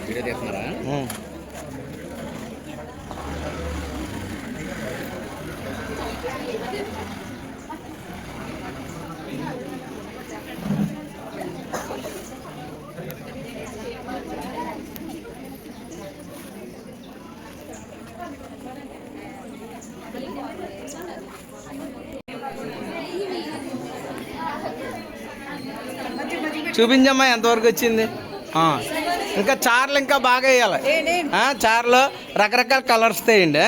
Video తీస్తున్నారా? చూపించమ్మా ఎంతవరకు వచ్చింది. ఇంకా చార్లు ఇంకా బాగా వేయాలి. చార్లో రకరకాల కలర్స్ తేయండి.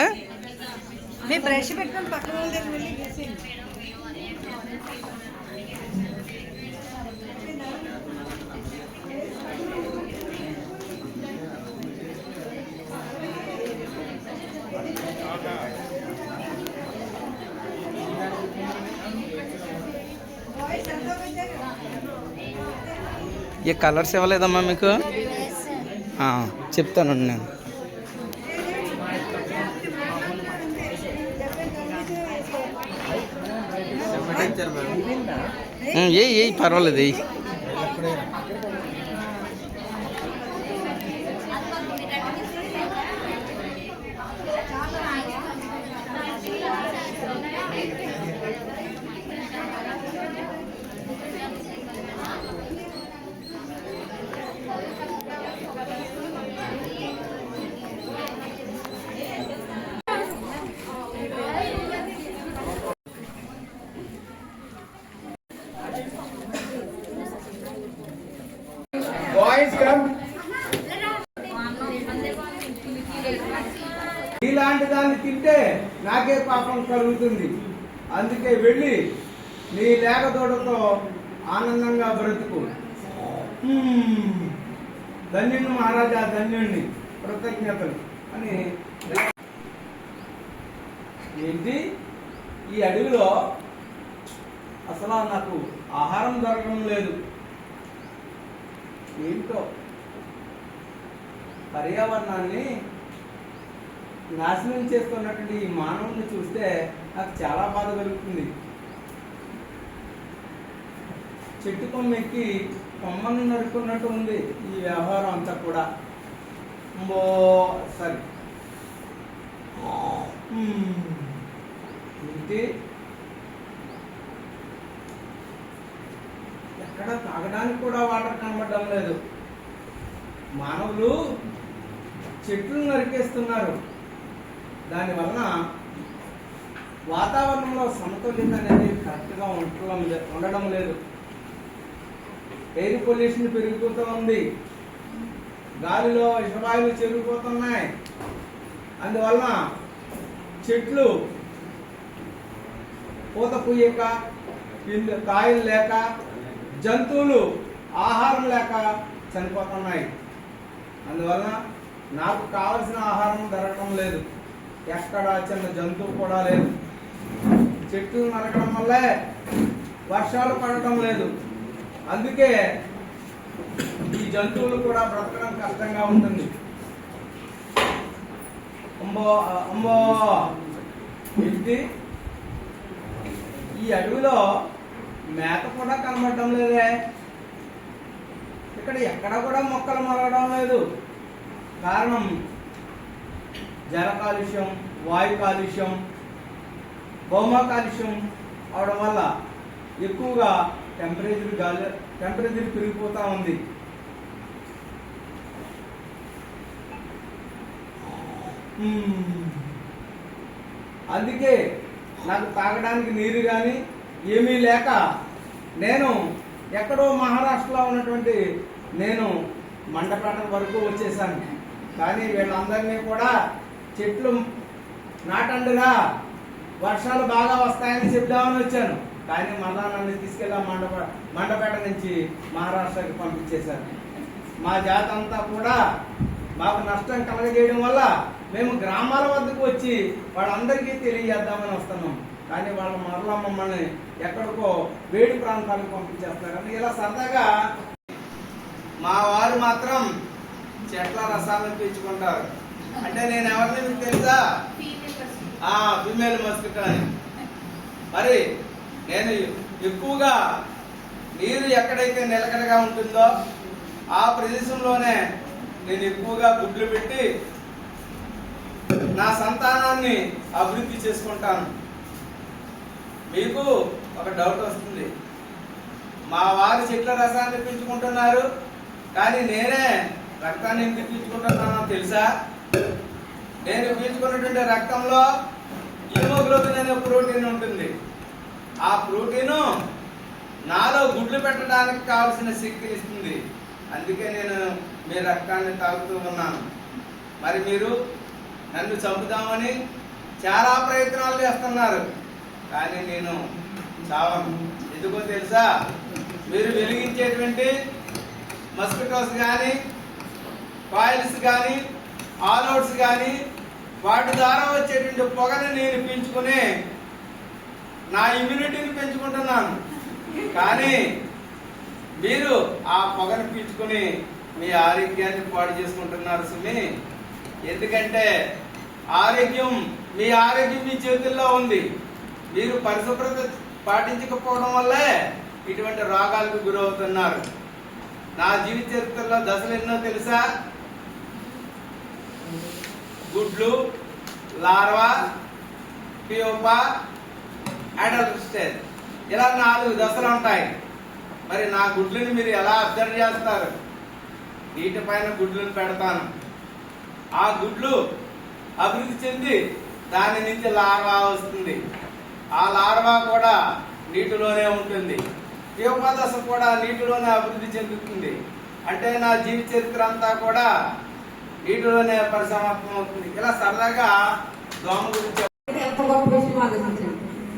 ఈ కలర్స్ ఇవ్వలేదమ్మా మీకు? చెప్తాను నేను. ఏ పర్వాలేదు. ఇలాంటి దాన్ని తింటే నాకే పాపం కలుగుతుంది. అందుకే వెళ్ళి నీ లేకతోటతో ఆనందంగా బ్రతుకు. ధన్యుణ్ణి మహారాజా, ధన్యుణ్ణి, కృతజ్ఞతలు అని. ఏంటి ఈ అడవిలో అసలు నాకు ఆహారం దొరకడం లేదు. ఏంటో పర్యావరణాన్ని నాశనం చేస్తున్నటువంటి ఈ మానవుని చూస్తే నాకు చాలా బాధ కలుగుతుంది. చెట్టు కొమ్మ ఎక్కి కొమ్మను నరుకున్నట్టు ఉంది ఈ వ్యవహారం అంతా కూడా. సరే ఏంటి ఎక్కడ తాగడానికి కూడా వాటర్ కనబడడం లేదు. మానవులు చెట్లు నరికేస్తున్నారు. దానివలన వాతావరణంలో సమతుల్యత అనేది కరెక్ట్గా ఉండడం లేదు. ఎయిర్ పొల్యూషన్ పెరిగిపోతూ ఉంది. గాలిలో విషవాయువులు చెరిగిపోతున్నాయి. అందువలన చెట్లు పూత పూయక, కాయలు లేక, జంతువులు ఆహారం లేక చనిపోతున్నాయి. అందువలన నాకు కావలసిన ఆహారం దొరకడం లేదు. ఎక్కడ చిన్న జంతువు కూడా లేదు. చెట్లు నరకడం వల్లే వర్షాలు పడటం లేదు. అందుకే ఈ జంతువులు కూడా బ్రతకడం కష్టంగా ఉంటుంది. అమ్మో ఏంటి ఈ అడవిలో మేత కూడా కనబడటం లేదే. ఇక్కడ ఎక్కడ కూడా మొక్కలు మొలగడం లేదు. కారణం జల కాలుష్యం, వాయు కాలుష్యం, భౌమ కాలుష్యం అవడం వల్ల ఎక్కువగా టెంపరేచర్ పెరిగిపోతూ ఉంది. అందుకే నాకు తాగడానికి నీరు కానీ ఏమీ లేక నేను ఎక్కడో మహారాష్ట్రలో ఉన్నటువంటి నేను మండపేట వరకు వచ్చేసాను. కానీ వీళ్ళందరినీ కూడా చెట్లు నాటండుగా వర్షాలు బాగా వస్తాయని చెప్దామని వచ్చాను. కానీ మళ్ళా నన్ను తీసుకెళ్ళా మండపేట నుంచి మహారాష్ట్రకి పంపించేశారు. మా జాతి అంతా కూడా మాకు నష్టం కలగజేయడం వల్ల మేము గ్రామాల వద్దకు వచ్చి వాళ్ళందరికీ తెలియజేద్దామని వస్తున్నాం. కానీ వాళ్ళ మరలా మమ్మల్ని ఎక్కడికో వేడి ప్రాంతాలకు పంపించేస్తున్నారని ఇలా సరదాగా మా వారు మాత్రం చెట్ల రసాలను పీల్చుకుంటారు. అంటే నేను ఎవరిని మీకు తెలుసా? ఫీమేల్ మస్కిటో అని. మరి నేను ఎక్కువగా నీరు ఎక్కడైతే నిలకడగా ఉంటుందో ఆ ప్రదేశంలోనే నేను ఎక్కువగా గుడ్లు పెట్టి నా సంతానాన్ని అభివృద్ధి చేసుకుంటాను. మీకు ఒక డౌట్ వస్తుంది, మా వారి చెట్ల రసాన్ని పీల్చుకుంటున్నారు కానీ నేనే రక్తాన్ని ఎందుకు పీల్చుకుంటున్నానో తెలుసా? నేను పీల్చుకున్నటువంటి రక్తంలో హిమోగ్లోబిన్ అనే ప్రోటీన్ ఉంటుంది. ఆ ప్రోటీను నాలో గుడ్లు పెట్టడానికి కావలసిన శక్తిని ఇస్తుంది. అందుకే నేను మీ రక్తాన్ని తాగుతూ ఉన్నాను. మరి మీరు నన్ను చంపుదామని చాలా ప్రయత్నాలు చేస్తున్నారు కానీ నేను చావను. ఎందుకో తెలుసా? మీరు వెలిగించేటువంటి మస్కిటోస్ కానీ కాయిల్స్ కానీ ఆల్అవుట్స్ కానీ వాటి ద్వారా వచ్చేటువంటి పొగని నేను పీల్చుకుని నా ఇమ్యూనిటీని పెంచుకుంటున్నాను. కానీ మీరు ఆ పొగను పీల్చుకుని మీ ఆరోగ్యాన్ని పాడు చేసుకుంటున్నారు సుమి. ఎందుకంటే మీ ఆరోగ్యం మీ చేతుల్లో ఉంది. మీరు పరిశుభ్రత పాటించకపోవడం వల్లే ఇటువంటి రోగాలకు గురవుతున్నారు. నా జీవిత చరిత్రలో దశలు ఎన్నో తెలుసా? గుడ్లు, లార్వా, పియోపా, అడల్ట్ స్టేజ్, ఇలా 4 దశలు ఉంటాయి. మరి నా గుడ్లని మీరు ఎలా అబ్జర్వ్ చేస్తారు? నీటి పైన గుడ్లను పెడతాను. ఆ గుడ్లు అభివృద్ధి చెంది దాని నుంచి లార్వా వస్తుంది. ఆ లార్వా కూడా నీటిలోనే ఉంటుంది. పియోపా దశ కూడా నీటిలోనే అభివృద్ధి చెందుతుంది. అంటే నా జీవిత చరిత్ర అంతా కూడా నీటిలోనే పరిసమాప్తం అవుతుంది. ఇలా సరదాగా దోమ గురించి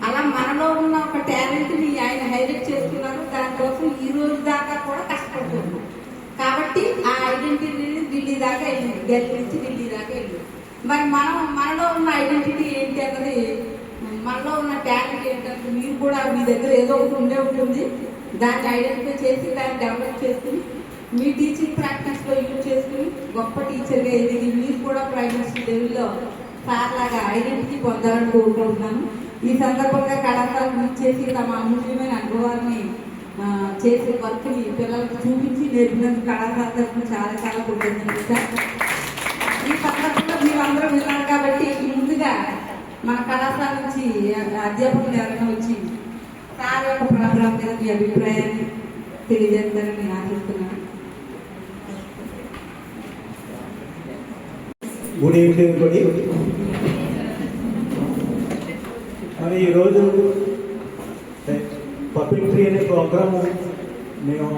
అలా మనలో ఉన్న ఒక టాలెంట్ ని ఆయన హైలైట్ చేస్తున్నారు. దానికోసం ఈ రోజు దాకా కూడా కష్టపడుతున్నారు. కాబట్టి ఆ ఐడెంటిటీని ఢిల్లీ దాకా వెళ్ళింది, ఢిల్లీ నుంచి ఢిల్లీ దాకా వెళ్ళింది. మరి మనలో ఉన్న ఐడెంటిటీ ఏంటి అన్నది, మనలో ఉన్న టాలెంట్ ఏంటంటే మీరు కూడా మీ దగ్గర ఏదో ఒకటి ఉండే ఉంటుంది. దాన్ని ఐడెంటిఫై చేసి దాన్ని డెవలప్ చేసుకుని మీ టీచింగ్ ప్రాక్టీస్ లో యూజ్ చేసుకుని గొప్ప టీచర్గా ఎదిగి మీరు కూడా ప్రైమరీ లెవెల్లో సార్ లాగా ఐడెంటిటీ పొందాలని కోరుకుంటున్నాను. ఈ సందర్భంగా కళాశాల చేసి తమ అమూల్యమైన అనుభవాన్ని చేసే వర్క్ని పిల్లలకు చూపించి నేర్పినందుకు కళాశాల తరఫున చాలా చాలా కృతజ్ఞతలు సార్. ఈ సందర్భంలో మీరందరూ విన్నారు కాబట్టి ముందుగా మన కళాశాల నుంచి అధ్యాపకులు ఎవరైనా వచ్చి సార్ యొక్క ప్రోగ్రాం మీద మీ అభిప్రాయాన్ని తెలియజేస్తారని నేను ఆశిస్తున్నాను. గుడ్ ఈవినింగ్ గుడి. మరి ఈరోజు పబ్లిక్ట్రీ అనే ప్రోగ్రాము మేము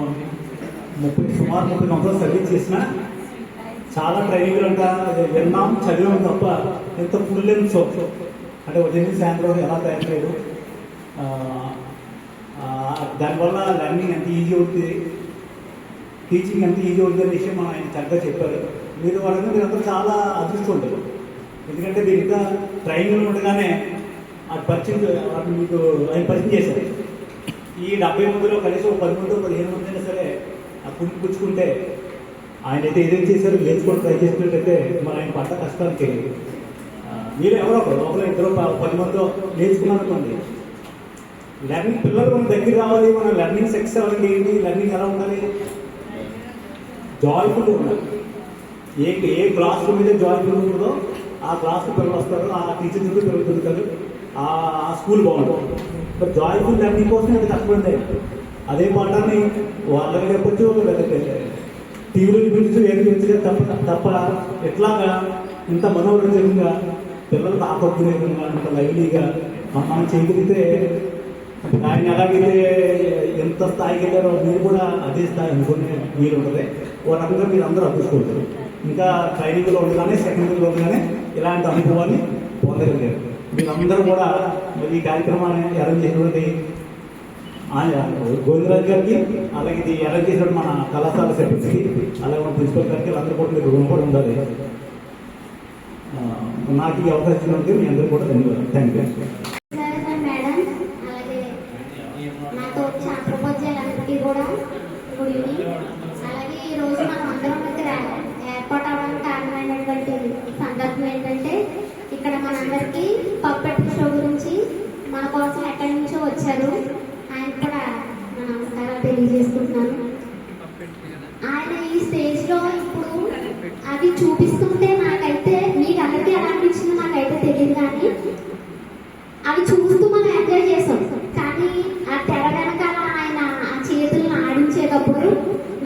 సుమారు 30 సంవత్సరాలు సర్వీస్ చేసిన చాలా ట్రైనింగ్లు అంట విన్నాం, చదివాం తప్ప ఎంత ఫుల్ లెంత్ షో అంటే ఉదయం సాయంత్రం ఎలా తయారు చేయడం, దానివల్ల లెర్నింగ్ ఎంత ఈజీ అవుతుంది, టీచింగ్ ఎంత ఈజీ అవుతుంది అనే విషయం మనం ఆయన చక్కగా చెప్పారు. మీరందరూ చాలా అదృష్టం ఉంటారు. ఎందుకంటే మీరు ఇంకా ట్రైనింగ్ ఉండగానే అది పరిచయం మీకు ఆయన పరిచయం చేశారు. ఈ 70 మందిలో కనీసం 10 మంది 15 మంది అయినా సరే ఆ పుణ్యం పుచ్చుకుంటే ఆయన అయితే ఏదైతే చేశారో నేర్చుకొని ట్రై చేసినట్టయితే మరి ఆయన పడ్డ కష్టానికి మీరు ఎవరో ఒకరు ఇద్దరు 10 మందితో నేర్చుకున్నారనుకోండి. లెర్నింగ్ పిల్లలు మన దగ్గర రావాలి, మన లెర్నింగ్ సెక్స్ ఎవరికి ఏంటి, లెర్నింగ్ ఎలా ఉండాలి, జాయ్ఫుల్ ఉండాలి. ఏ క్లాస్ రూమ్ మీద జాయ్ఫుల్ ఉంటుందో ఆ క్లాస్ పిల్లలు వస్తారు, ఆ టీచర్ చుట్టూ పిల్లలు తిరుగుతారు, ఆ స్కూల్ బాగుంటుంది. బట్ జాయ్ఫుల్ లెర్నింగ్ కోసం అది కష్టపడింది. అదే పాఠాన్ని వాళ్ళకి చెప్పచ్చు, లేకపోతే టీవీలో చూపించు ఏది చూపించలేదు తప్ప ఎట్లాగా ఇంత మనోరంజనంగా పిల్లలకు ఆకట్టుకునే విధంగా ఇంత లైవ్లీగా మనం చేయగలిగితే ఆయన ఎలాగైతే ఎంత స్థాయికి వెళ్ళారో మీరు కూడా అదే స్థాయి అనుకునే మీరు ఉంటుంది. ఓ రకంగా మీరు అందరూ అదృష్టపడతారు. ఇంకా ట్రైనింగ్లో ఉండగానే సెకండరీలో ఉండగానే ఇలాంటి అనుభవాన్ని పొందగలిగారు. మీరందరూ కూడా ఈ కార్యక్రమాన్ని అరేంజ్ చేసినటువంటి గోవిందరాజు గారికి, అలాగే ఇది అరేంజ్ చేసినట్టు మన కళాశాల సెక్రటరీకి, అలాగే మన ప్రిన్సిపల్ గారికి అందరూ కూడా మీరు రుణపడి ఉండాలి. నాకు ఈ అవకాశం ఇచ్చినందుకు మీ అందరూ కూడా ధన్యవాదాలు. Thank you. సార్ మేడం, అలాగే నాతో వచ్చే ఉపాధ్యాయులందరికీ కూడా గుడ్ ఈవినింగ్. అలాగే ఈ రోజు మనం అందరం ఇక్కడ ఏర్పాటు అవ్వడానికి కారణమైనటువంటి సందర్భం ఏంటంటే, ఇక్కడ మనందరికీ పప్పెట్ షో గురించి మన కోసం ఎక్కడి నుంచో వచ్చారు. ఆయన కూడా నా నమస్కారాలు తెలియజేసుకుంటున్నాను. ఆయన ఈ స్టేజ్ లో ఇప్పుడు అవి చూపిస్తుంటే నాకైతే, మీకు అందరికీ ఎలా అనిపించిందో నాకైతే తెలియదు, కానీ అవి చూస్తూ మనం ఎంజాయ్ చేసాం. కానీ ఆ తెర వెనకాల ఆయన ఆ చేతులను ఆడించేటప్పుడు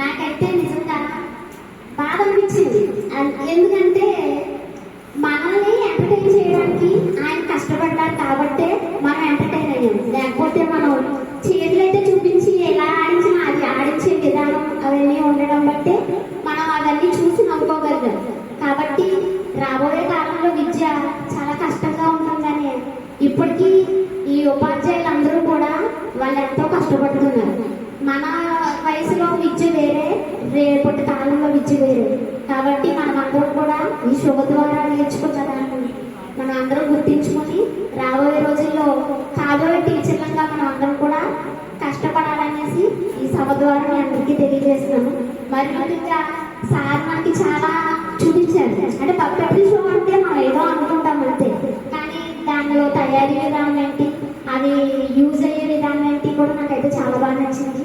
నాకైతే నిజంగా బాధ అనిపించింది. ఎందుకంటే మనల్ని ఎంటర్టైన్ చేయడానికి ఆయన కష్టపడ్డారు కాబట్టే మనం ఎంటర్టైన్ అయ్యాం. లేకపోతే మనం చేతులు అయితే చూపించి ఎలా ఆడించినా అది ఆడించే విధానం అవన్నీ ఉండడం బట్టే మనం అవన్నీ చూసి నవ్వుకోగలిగాం. కాబట్టి రాబోయే కాలంలో విద్య చాలా కష్టంగా ఉంటుందని ఇప్పటికీ ఈ ఉపాధ్యాయులందరూ కూడా వాళ్ళు ఎంతో కష్టపడుతున్నారు. మన వయసులో విద్య వేరే, రేపటి కాలంలో విద్య వేరే. కాబట్టి మనమందరం కూడా ఈ శుభ ద్వారా నేర్చుకున్న దాన్ని మనం అందరం గుర్తించుకొని రాబోయే రోజుల్లో కాబోయే టీచర్లంగా మనం అందరం కూడా కష్టపడాలనేసి ఈ సభ ద్వారా మీ అందరికీ తెలియజేస్తున్నాను. మరి ఇంకా సార్ మనకి చాలా చూపించారు. అంటే పప్పెట్రీ షో అంటే మనం ఏదో అనుకుంటాం అంతే, కానీ దానిలో తయారీ విధానం ఏంటి, అవి యూజ్ అయ్యే విధానం ఏంటి కూడా నాకైతే చాలా బాగా నచ్చింది.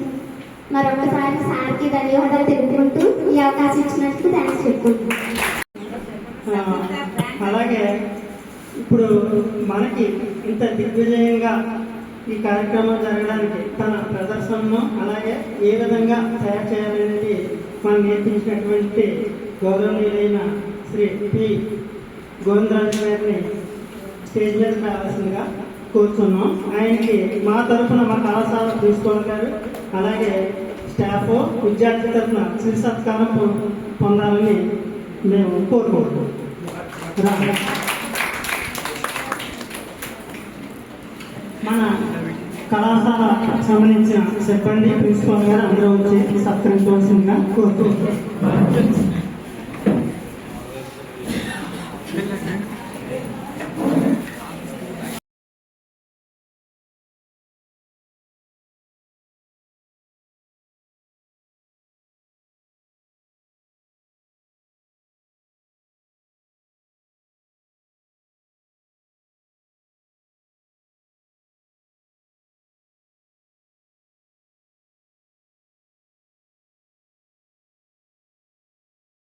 మరొకసారి సార్కి ధన్యవాదాలు తెలుపుకుంటూ ఈ అవకాశం ఇచ్చినందుకు థ్యాంక్స్ చెప్పుకుంటున్నాను. అలాగే ఇప్పుడు మనకి ఇంత దిగ్విజయంగా ఈ కార్యక్రమం జరగడానికి తన ప్రదర్శనను అలాగే ఏ విధంగా తయారు చేయాలనేది మనం నేర్పించినటువంటి గౌరవనీయులైన శ్రీ పి గోవిందరాజు గారిని స్టేజ్ మీద రావాల్సిందిగా కోరుతున్నాం. ఆయనకి మా తరఫున మా కళాశాల ప్రిన్సిపాల్ గారు అలాగే స్టాఫ్ విద్యార్థి తరఫున చిరు సత్కారం పొందాలని మేము కోరుకుంటున్నాం. మన కళాశాల సంబంధించిన సిబ్బంది ప్రిన్సిపాల్ గారు అందరూ వచ్చి సత్కరించవలసిందిగా కోరుకుంటున్నాం.